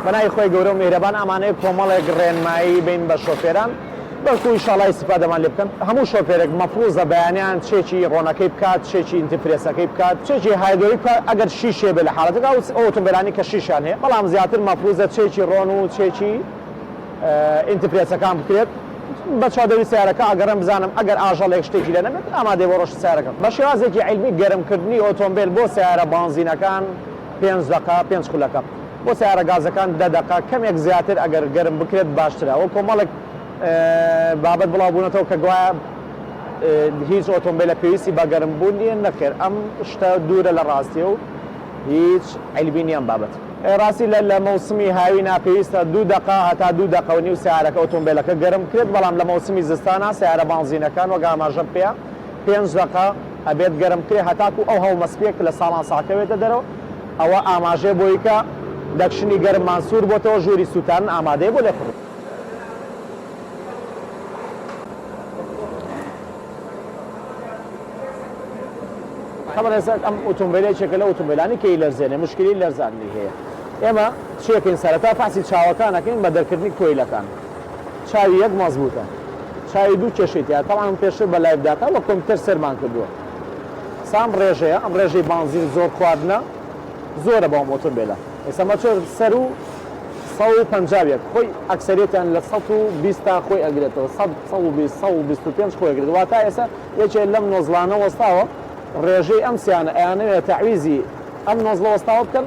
بەنای خۆی گەورە و میهرەبان ئەمانەیە کۆمەڵێک ڕێنمایی بین بە شۆفێران بەڵکو ئینشاڵڵا ئیستیفادەمان لێ بکەن هەموو شۆفێرێک مەفروزە بەیانیان چێکی ڕۆنەکەی بکات چێکی ئینترفرێسەکەی بکات چێکی هایدۆری بکات ئەگەر شیشێ بێ لە حاڵەتێکا ئۆتۆمبیلانی کە شیشان هەیە بەڵام زیاتر مەفروزە چێکی ڕۆن و چێکی ئینترفرێسەکان بکرێت بە چادەوی سیارەکە ئەگەڕم بزانم ئەگەر ئاژەڵێک شتێکی لە نەبێت ئامادەی بۆ ڕۆژ سیارەکە بە شێوازێکی عیلمی گەرمکردنی ئۆتۆمبیل بۆ سیارە بانزینەکان 5 دقە 5 خولەکە بۆ سیارە گازەکان 10 دقە کەمێک زیاتر ئەگەر گەرم بکرێت باشترە ئەو کۆمەڵێک بابەت بڵاوبوونەتەوە کە گوایە هیچ ئۆتۆمبیلە پێویستی بە گەرمبوون نیە نەخێر ئەم شتە دوورە لە ڕاستیە و هیچ عیلمی نییە بابەت ڕاستی لە مەوسمی هاوی ناپێویستە 2 دقە هەتا 2 دقە و نیو سیارەکە ئۆتۆمبیلەکە گەرم کرێت بەڵام لە مەوسمی زستانە سیارە بانزینەکان وەک ئاماژە پێ 5 دقە ئەبێت گەرم کرێ هەتاکو ئەو هەڵمەسپێک لە ساڵان ساکەوێتە دەرەوە ئەوە ئاماژێ بۆی کە دەکشنی گەرم مانسوور بۆتەوە ژووری سووتان ئامادەیە بۆ لێفڕ طبعا ئەم ئۆتۆمبیلێکێکە لە ئۆتۆمبیلانی کەی لەرزێنێ مشکلی لەرزانی هەیە ئێمە چێکین سەرەتا پاسی چاوەکانەکەین بە دەرکردنی کۆیلەکان چاوی یەک مەزبوطە چاوی دوو کێشێتیە تەڵام پێشتر بە لایڤداکە وە کۆمپیوتەر سەرمان کردووە سام ڕێژەیە ئەم ڕێژەی بانزین زۆر خواردنە زۆرە بەم ئۆتۆمبیلە ئێستا مەچۆر سەر و 150 خۆی ئەکسەرێتیان لە 120 تا خۆی ئەگرێتەوە 125 خۆی ئەگرێت واتە ئێستا یەکێک لەم نۆزلانە وەستاوە ڕێژەی ئەم سییانە ئەیانەوێت تەعویزی ئەم نۆزلە وەستاوە بکەن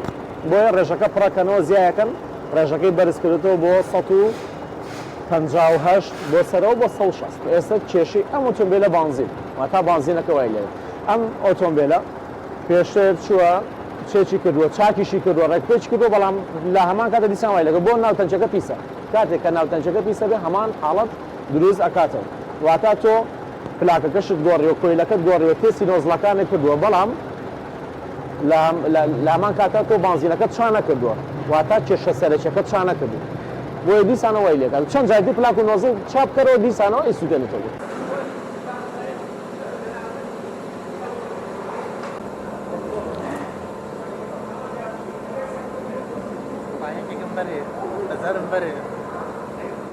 بۆیە ڕێژەکە پڕەکەنەوە زیایەکەن ڕێژەکەی بەرزکردێتەوە بۆ 158 بۆ سەرەوە بۆ 160 ئێستا کێشی ئەم ئۆتۆمبیلە بانزین واتا بانزینەکە وای لێ ئەم ئۆتۆمبیلە پێشتر چووە چێکی کردووە چاکیشی کردووە ڕێکپێچ کردووە بەڵام لە هەمان کاتە دیسان وای لەگە بۆ ناوتەنجەکە پیسە کاتێک کە ناوتەنجەکە پیسە بێ هەمان حاڵەت دروست ئەکاتەوە واتا تۆ پلاکەکەشت گۆڕیەوە کۆیلەکەت گۆڕیەوە تێسی نۆزلەکانی کردووە بەڵام لە هەمان کاتە تۆ بانزینەکەت چا نەکردووە واتە کێشە سەرەکیەکەت چا نەکردو بۆیە دیسانە وای لێکات چەند جای دی پلاک و نۆزڵ چاپ کەرەوە دیسانەوە ئیسووتێنێتەوە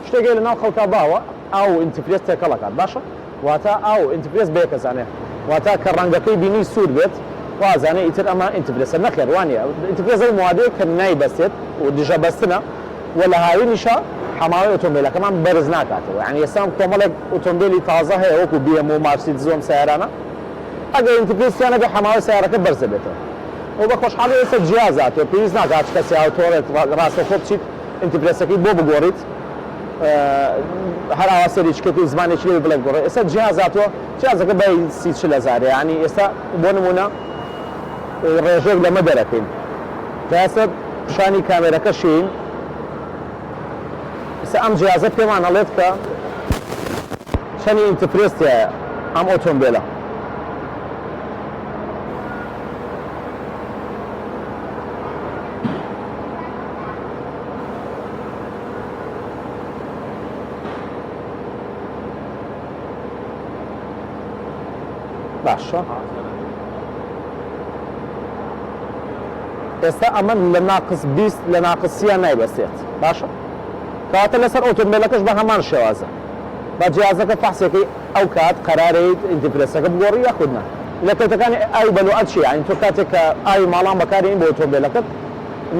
شتێکی لە ناو خەڵکا باوە ئاو ئینترفرێس تێکەڵەکات باشە واتە ئاو ئینترفرێس بێکەزانێ واتە کە ڕەنگەکەی بینی سوور بێت وازانێ ئیتر ئەمە ئینترفرێسە نەخێر وانە ئینترفرێسە موادەیە کە نای بەستێت و دژە بەستنە و لە هاوینیشە حەماوەی ئۆتۆمبیلەکەمان بەرز ناکاتەوە یعنی ئێستا کۆمەڵێک ئۆتۆمبیلی تازە هەیە وەکو BM و مارسیدس زۆم سیارانە ئەگەر ئینترفرێسیانە بێ حەماوەی سیارەکە بەرزە بێتەوە و بە خۆشحاڵی ئێستا جیازاتەوە پێویست ناکات کەسی ئاوتۆڕێت ڕاستەخۆ بچیت ئینترفرێسەکەی بۆ بگۆڕیت هەر ئاواسەریچکەی زمانێکی لێ بڵێ گۆڕێ ئێستا جیازاتەوە جیازەکە بە 30,000 ینی ئێستا بۆ نمونە ڕێژێک لەمە دەرەکەین ئێستا پیشانی کامێرەکەشین ئێستا ئەم جیازە پێمان هەڵێت کە چەندی ئینترفرێسیە ئەم ئۆتۆمبیلە باشە ئێستا ئەمە لە ناقص 20 لە ناقصیان نایبەستێت باشە کەواتە لەسەر ئۆتۆمبیلەکەش بە هەمان شێوازە با جیازەکە فەحسێکی ئەو کات قەرارەیت ئینترفرێسەکە بگۆڕی یاخودنا لە کەوتەکانی ئای بەلوعەت چییە یعنی تۆ کاتێک کە ئاوی ماڵان بەکارهێنی بۆ ئۆتۆمبیلەکەت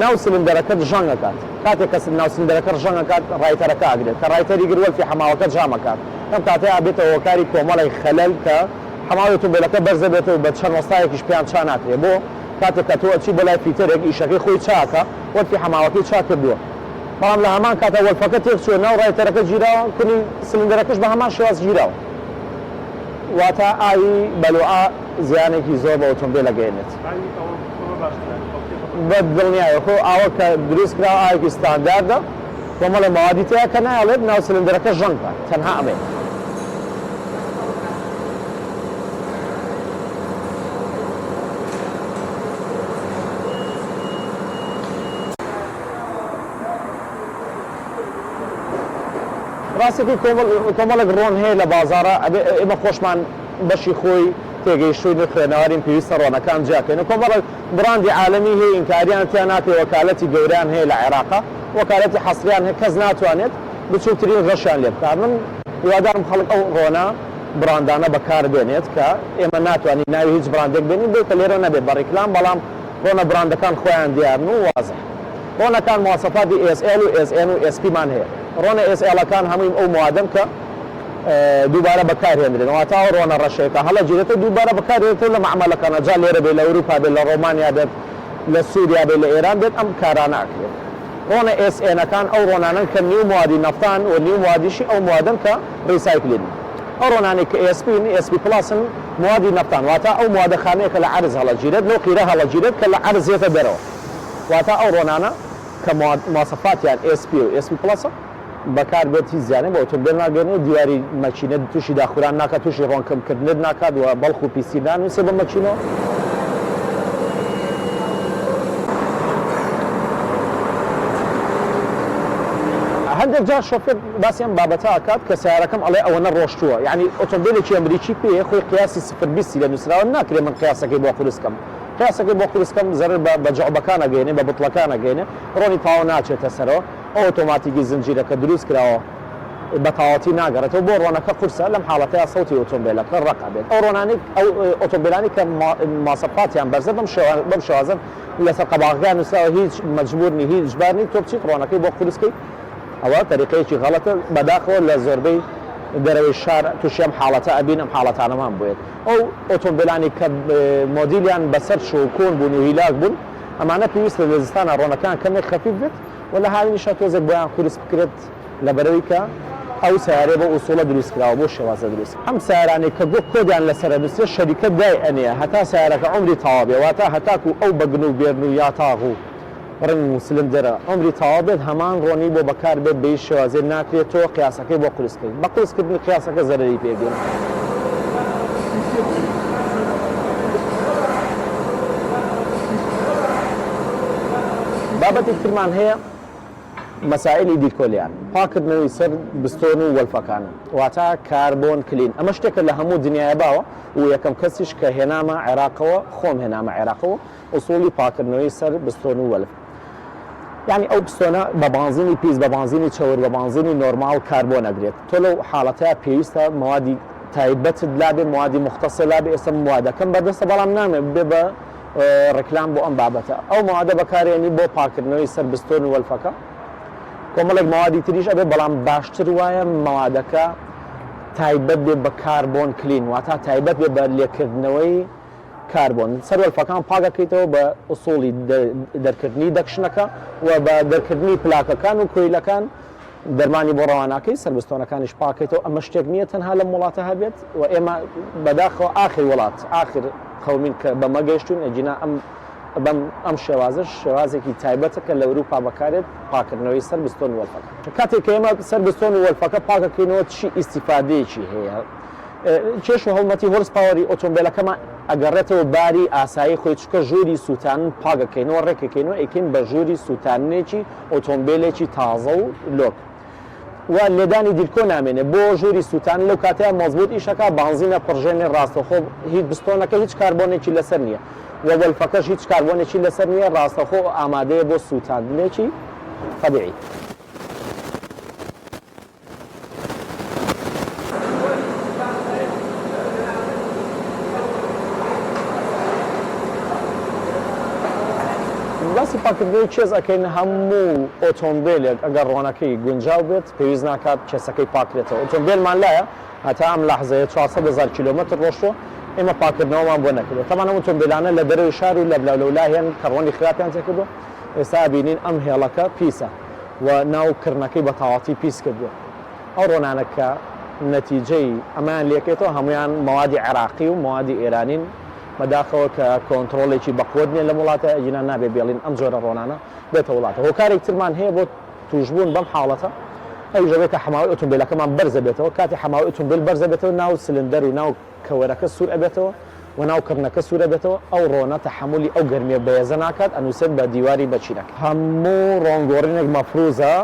ناو سلندەرەکەت ژەنگەکات کاتێک کە ناو سلندەرەکە ژەنگەکات ڕایتەرەکە ئاگرێت کە ڕایتەری گروەلفی حەماوەکە جامەکات ئەم کاتەیە ئابێتەوە هۆکاری کۆمەڵی خەلەل کە حەماوەی ئۆتۆمبیلەکە بەرزە بێتەوە بە چەند وەستایەکیش پێیان چا ناکرێت بۆ کاتێک کە تۆ ئەچی بۆ لای فیتەرێک ئیشەکەی خۆی چاکە وەرفی حەماوەکەی چا کردووە بەڵام لە هەمان کاتە وەرفەکە تێک چووە ناو ڕایتەرەکە گیراوە کونی سلندەرەکەش بە هەمان شێواز گیراوە واتە ئاوی بەلوعا زیانێکی زۆر بە ئۆتۆمبیل ئەگەیەنێت بە دڵنیایە خۆ ئاوە کە دروست کراوە ئاوێکی ستانداردە کۆمەڵی مەوادی تەیە کە نایەڵێت ناو سلندەرەکە ژەنگە تەنها ئەمێ ڕاستێکی کۆمەڵێک ڕۆن هەیە لە بازاڕە ئێمە خۆشمان بەشی خۆی تێگەیشتووی خوێنەوارین پێویستە ڕۆنەکان جیاکەین کۆمەڵێک بڕاندی عالەمی هەیە ئینکاریان تیان ناکەی وەکالەتی گەوریان هەیە لە عێراقا وەکالەتی حەسریان هەیە کەس ناتوانێت بچووترین ڕەشیان لێ بکات من هیوادارم خەڵک ئەو ڕۆنە براندانە بەکار بێنێت کە ئێمە ناتوانین ناوی هیچ براندێک بێنین بێت کە لێرە نەبێت بە ڕیکلام بەڵام ڕۆنە براندەکان خۆیان دیارن و وازە ڕۆنەکان مواصفاتی SL و SN و SP مان هەیە ڕۆنە SLەکان هەمووی ئەو موادن کە دووبارە بەکارهێنرێنەوە تا ڕۆنە ڕەشەیەەکە هەڵە گیرێتە دووبارە بەکارێتەوە لە معاملەکانە جا لێرە بێت لە ئەوروپا بێت لە ڕۆمانیا بێت لە سووریا بێت لە ئێران بێت ئەم کارانە ئەکرێت ڕۆنە SNەکان ئەو ڕۆنانن کە نیو موادی نەفتان و نیو موادیشی ئەو موادن کە ڕیسایکلین ئەو ڕۆنانی کە SP پلاسن موادی نەفتان واتە ئەو موادەخانەیە کە لە عەرز هەڵەگیرێت لەو قیرە هەڵەگیرێت کە لە عەرز هێتە دەرەوە واتە ئەو ڕۆنانە کە مواصفاتیان SP و SP پلاسە بەکار بێت هیچ زیانێ بە ئۆتۆمبیل ناگەێنێت دیواری مەکینە تووشی داخوران ناکات تووشی ڕۆنکەمکردنت ناکات و بەڵخ و پیسی نانووسێ بە مەکینەوە هەندێک جار شۆفێر باسییان بابەتە ئاکات کە سیارەکەم ئەڵێ ئەوەنە ڕۆشتووە یعنی ئۆتۆمبیلێکی ئەمریکی پێ خۆی قیاسی 0 لە نووسراوە ناکرێ من قیاسەکەی بۆ قورسکەم قیاسەکەی بۆ قورسکەم زەرر بە جەعبەکانە گەێنێ بە بوتڵەکانە گەێنێ ڕۆنی تاوە ناچێتە سەرەوە ئەو ئۆتۆماتیکی زنجیرەکە دروست کراوە بە تاواتی ناگەڕێتەوە بۆ ڕۆنەکە قورسە لەم حاڵەتەیە سەوتی ئۆتۆمبیلەکە ڕقا بێت ئەو ڕۆنانی ئەو ئۆتۆمبیلانی کە ماسەفاتیان بەرزە بەم شێوازن لەسەر قەباغەکان نووسراوە هیچ مەجبورنی هیچ جبارنی تۆ بچیت ڕۆنەکەی بۆ قورسکەی ئەوە طریقەیەکی غەڵەتە بەداخەوە لە زۆربەی دەرەوەی شار تووشی ئەم حاڵەتە ئەبین ئەم حاڵەتانەمان بێت ئەو ئۆتۆمبیلانی کە مۆدیلیان بەسەر شۆکۆن بوون و هیلاک بوون ئەمانە پێویستە لە زستانە ڕۆنەکان کەمێک خەفیف بێت و لە هاوینیشە تۆزێک بۆیان قورس بکرێت لەبەرەوەی کە ئەو سیارێ بە ئوسوڵە دروستکراوە بۆ شێوازە دروست ئەم سیارانەی کە گۆ کۆدیان لەسەر نووسێ شەریکە دای ئەنەیە هەتا سیارەکە عمری تەواو بێ واتە هەتاکو ئەو بەگن و بێرن و یاتاغ و ڕنگ و سلندەرە عمری تەواو بێت هەمان ڕۆنی بۆ بەکار بێت بە هیچ شێوازێ ناکرێتەوە قیاسەکەی بۆ قورسکردن بە قورسکردنی قیاسەکە زەرەری پێگەێن بابەتی ترمان هەیە مەسائلی دیکۆلیان پاکردنەوەی سەر بستۆن و وەلفەکان واتە کاربۆن کلین ئەمە شتێکە لە هەموو دنیای باوە و یەکەم کەسیش کە هێنامە عێراقەوە خۆم هێنامە عێراقەوە ئوسوڵی پاکردنەوەی سەر بستۆن و وەلف یعنی ئەو پستۆنە بە بانزینی پیس بە بانزینی چەور بە بانزینی نۆرمال کاربۆن ئەگرێت تۆ لەو حاڵەتەیە پێویستە موادی تایبەتت لابێ موادی مختصر لابێ ئێستا موادەکەم بەدەستە بەڵام نامێت بێ بە ڕکلام بۆ ئەم بابەتە ئەو موادە بەکارێنی بۆ پاکردنەوەی سەر بستۆن و وەلفەکە کۆمەڵێک موادی تریش ئەبێ بەڵام باشتر وایە موادەکە تایبەت بێ بە کاربۆن کلین واتە تایبەت بێ بە لێکردنەوەی کاربۆن سەر وەلفەکان پاکەکەیتەوە بە ئوسوڵی دەرکردنی دەکشنەکە و بە دەرکردنی پلاکەکان و کۆیلەکان دەرمانی بۆ ڕەواناکەی سەربستۆنەکانیش پاکەیتەوە ئەمە شتێک نییە تەنها لەم وڵاتە هەبێت و ئێمە بەداخەوە ئاخر وڵات ئاخر خەڵمین کە بەمە گەیشتون ئەجینا ئەم شێوازش شێوازێکی تایبەتە کە لە ئەوروپا بەکارێت پاکردنەوەی سەر بستۆن و وەلفەکە کاتێک کە ئێمە سەر بستۆن و وەلفەکە پاکەکەینەوە چی ئیستیفادەیەکی هەیە کێش و هەڵمەتی هۆرس پاوەری ئۆتۆمبیلەکەمان ئەگەڕێتەوە باری ئاسایی خۆی چکە ژووری سووتان پاگەکەینەوە ڕێکەکەینەوە ئەکەین بە ژووری سووتانێکی ئۆتۆمبیلێکی تازە و لۆک و لێدانی دیرکۆ نامێنێ بۆ ژووری سووتان لەو کاتەیە مەزبوط ئیشەکە بانزینە پڕژێنێ ڕاستەخۆ هیچ بستۆنەکە هیچ کاربۆنێکی لەسەر نییە و وەلفەکەش هیچ کاربۆنێکی لەسەر نییە ڕاستەخۆ ئامادەیە بۆ سووتاندنێکی طەبیعی باسی پاکردنەوەی چێز ئەەکەین هەموو ئۆتۆمبیلێک ئەگەر ڕۆنەکەی گونجاو بێت پێویست ناکات کێسەکەی پاکرێتەوە ئۆتۆمبیلمان لایە هەتا ئەم لەحزەیە 400,000 کیلۆمەتر ڕۆشتووە ئێمە پاکردنەوەمان بۆ نەکردو تەمان ئەم ئۆتۆمبیلانە لە دەرەوەی شار و لە لەولایەن کە ڕۆنی خراپیان تێکردو ئێستا بینین ئەم هێڵەکە پیسە و ناوکردنەکەی بە تەواتی پیس کردووە ئەو ڕۆنانەکە نەتیجەی ئەمان لێکێتەوە هەمویان موادی عێراقی و موادی ئێرانین بەداخەوە کە کۆنتترۆلێکی بەقوت نیە لە وڵاتە ئەجینا نابێ بێڵین ئەم جۆرە ڕۆنانە بێتە وڵاتە هۆکارێک ترمان هەیە بۆ توشبوون بەم حاڵەتە ئەو ژەوێت کە حماوەی ئۆتۆمبیلەکەمان بەرزە بێتەوە کاتی حماوەی ئۆتۆمبیل بەرزە بێتەوە ناو سلندەر و ناو کەوەرەکە سوور ئەبێتەوە و ناو کڕنەکە سوورە بێتەوە ئەو ڕۆنە تەحملی ئەو گەرمیە بەهێزە ناکات ئەنووسێت بە دیواری بەچینەکە هەموو ڕۆنگۆڕینێک مەفروزە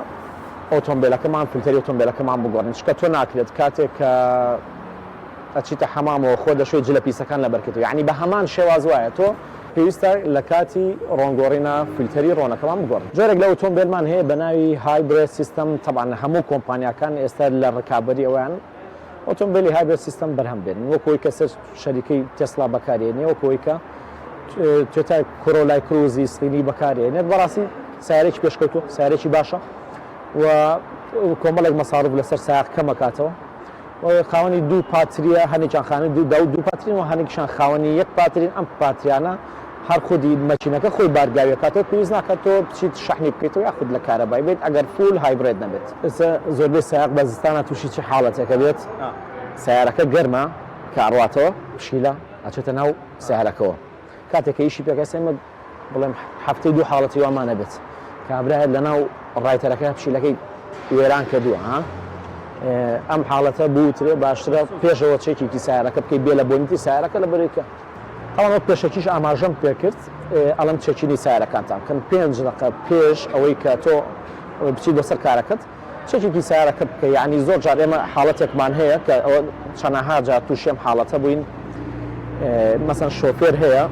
ئۆتۆمبیلەکەمان فیلتەری ئۆتۆمبیلەکەمان بگۆڕین چکە تۆ ناکرێت کاتێک کە ئەچیتە حەمامەوە خۆ دەشوێت جلە پیسەکان لەبەرکەوێت یعنی بە هەمان شێواز وایە تۆ پێویستە لە کاتی ڕۆنگۆڕینە فیلتەری ڕۆنەکەمان بگۆڕن. جۆرێک لە ئۆتۆمبیلمان هەیە بە ناوی هایبرید سیستەم، طبعاً هەموو کۆمپانیاکان ئێستا لە ڕکابەری ئەویان ئۆتۆمبیلی هایبرید سیستەم بەرهەم بێن، وەکەوەی کە شەریکەی تێسلا بەکارێنێ، وەکەوەی کە توێتە کۆرۆلای کروزی سڵینی بەکارێنێت. بەڕاستی سیارێکی پێشکەوتووە، سیارێکی باشە و کۆمەڵێک مەساڕف لەسەر سایق کەمەکاتەوە. خاوەنی دوو پاتریە، هەنێکیان خانە دوو پاترین و هەنێکیشان خاوەنی یەک پاترین. ئەم پاتریانە هەر خودی مەچینەکە خۆی بارگاویەکاتەوە، پێویست ناکات تۆ بچیت شەحنی بکەیتەوە یاخود لە کارەبای بێت ئەگەر فول هایبرید نەبێت. ئێستا زۆربەی سایق بە زستانە تووشی چی حاڵەتێکە بێت، سیارەکە گەرمە کاڕواتەوە پشیلە ئەچێتە ناو سیارەکەەوە. کاتێککە ئیشی پێکەسێمە بڵێم هەفتەی دوو حاڵەتی وامانە بێت، کابراایەت لە ناو ڕایتەرەکە پشیلەکەی وێران کردووە. ئەم حاڵەتە بوترێ باشترە پێشەوە چێکێکی سیارەکە بکەی بێ لە بۆنیتی سیارەکە لە بەرێکە. ئەوە پێشەکیش ئاماژەم پێکرد ئەڵم چێکینی سیارەکانتان کەن 5 دقیقە پێش ئەوەی کە تۆ بچیت بەسەر کارەکەت چێکێکی سیارەکە بکە. یعنی زۆر جار ئێمە حاڵەتێکمان هەیە کە ئەوە چەنەها جار تووشێم حاڵەتە بووین، مەسەن شۆفێر هەیە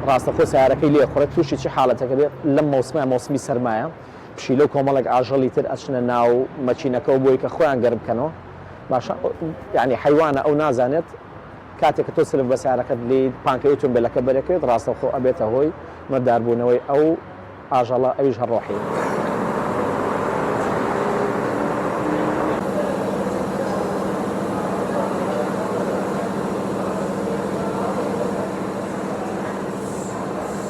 ڕاستەخۆ سیارەکەی لێ خوڕێت تووشی چی حاڵەتەکە بێت لەم مۆسمی سەرمایە پشیلە و کۆمەڵێک ئاژەڵی تر ئەچنە ناو مەچینەکەەوە بۆی کە خۆیان گەرم بکەنەوە. باشە یعنی حیوانە ئەو نازانێت کاتێک تۆ سلف بە سیارەکەت لێ پانکەی ئۆتۆمبیلەکە بەرەکەوێت ڕاستەخۆ ئەبێتە هۆی مەرداربوونەوەی ئەو ئاژەڵە ئەویش هەڕۆحی.